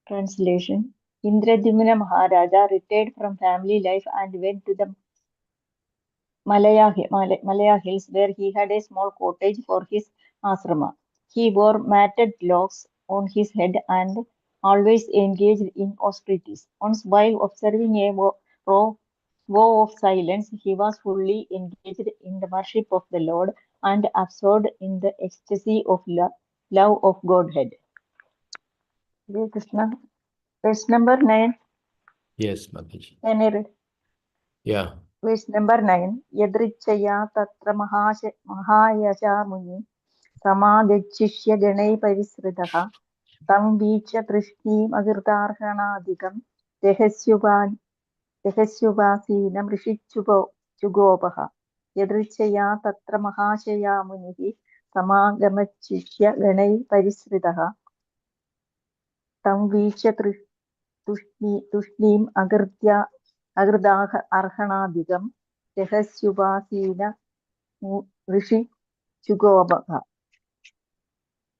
Translation. Indradyumna Maharaja retired from family life and went to the Malaya Hills, where he had a small cottage for his asrama. He wore matted locks on his head and always engaged in austerities. Once, while observing a vow of silence, he was fully engaged in the worship of the Lord and absorbed in the ecstasy of love of Godhead. Hare Krishna. Verse number 9. Yes, Mataji. Can I read? Yeah. Verse number 9. Yadrichaya tatra mahayasha muni samagachishya ganai parisritaha tam vicha trishnim agirtarhanadikam dehasyuvasinam rishichugopaha. Yadrichaya tatra mahashaya munihi samagamachishya ganai parisritaha tam vicha तुष्णीम् अगृदाः अर्हणादिकं रहस्युपासीन Rishi चुगोपः.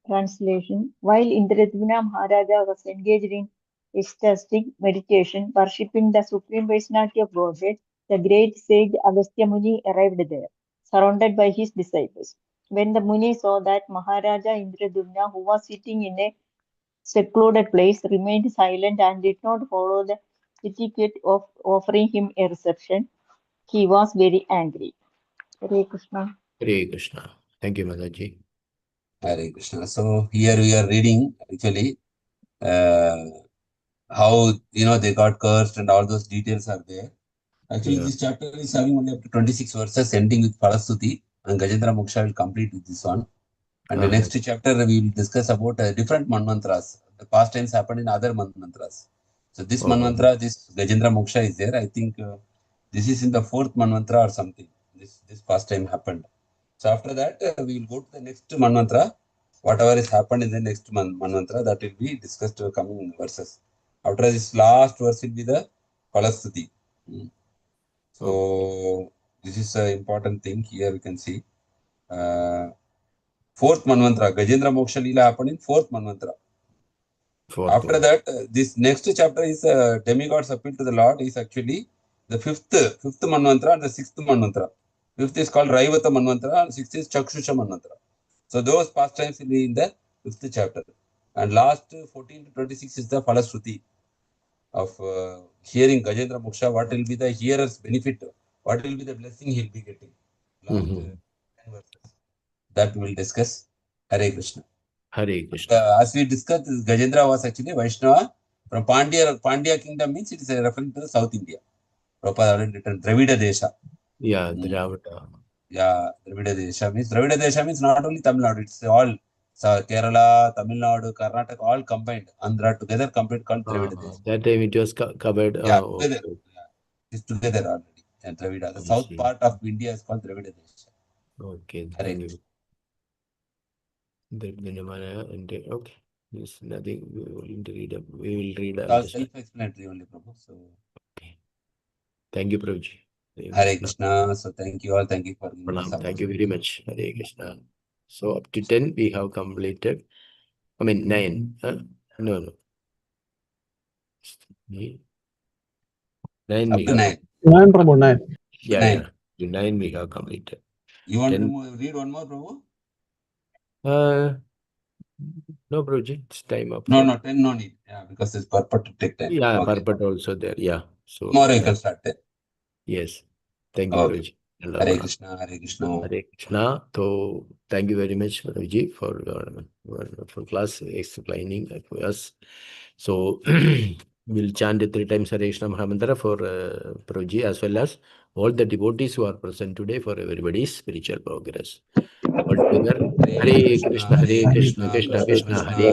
Translation. While Indradyumna Maharaja was engaged in ecstatic meditation, worshipping the supreme personality of Godhead, the great sage Agastya Muni arrived there, surrounded by his disciples. When the Muni saw that Maharaja Indradyumna, who was sitting in a secluded place, remained silent and did not follow the etiquette of offering him a reception, he was very angry. Hare Krishna. Hare Krishna. Thank you, Mataji. Hare Krishna. So here we are reading actually how they got cursed and all those details are there. Actually, this chapter is having only up to 26 verses, ending with Palastuti, and Gajendra Moksha will complete with this one. And the next chapter we will discuss about different manmantras. The past tense happened in other manmantras. So this manmantra, this Gajendra Moksha is there. I think this is in the fourth manmantra or something. This past time happened. So after that we will go to the next manmantra. Whatever has happened in the next manmantra, that will be discussed coming verses. After this last verse will be the Palastuti. So this is an important thing. Here we can see. Fourth manmantra, Gajendra Moksha Leela happened in fourth manmantra. After that, this next chapter is demigod's appeal to the Lord is actually the fifth manmantra and the sixth manmantra. Fifth is called Raivata manmantra and sixth is Chakshusha manmantra. So those pastimes will be in the fifth chapter. And last 14 to 26 is the Phalashruti of hearing Gajendra Moksha. What will be the hearer's benefit? What will be the blessing he will be getting? Last 10 verses. That we will discuss. Hare Krishna. Hare Krishna. As we discussed, Gajendra was actually Vaishnava from Pandya kingdom, means it is referring to South India. Prabhupada already written Dravida Desha. Yeah, Dravida. Yeah, Dravida Desha means not only Tamil Nadu, it's all Kerala, Tamil Nadu, Karnataka, all combined. Andhra together combined called Dravida Desha. That time it was covered. Yeah, together. Yeah, it's together already. And Dravida, the south part of India is called Dravida Desha. Okay, thank you. Okay, there's nothing. We will read. We will read. Self-explanatory only, Prabhu. So, okay. Thank you, Prabhuji. Hare Krishna. So thank you all. Thank you for giving us. Thank you very much. Hare Krishna. So up to 10 we have completed. I mean 9. No. 9 up we to have. 9. 9, Prabhu, 9. Yeah, 9. Yeah. To 9 we have completed. You want to read one more, Prabhu? No, Prabhuji, it's time up. No, 10 no need. Yeah, because it's purport to take time. Yeah, okay. Purport also there. Yeah. So tomorrow you can start there. Yes. Thank you, Okay. Prabhuji. Hare Krishna, Hare Krishna. Hare Krishna. So thank you very much, Prabhuji, for class explaining for us. So we'll chant 3 times Hare Krishna Mahamantra for Prabhuji as well as all the devotees who are present today for everybody's spiritual progress. All together. Hare Krishna, Hare Krishna, Krishna Krishna, Hare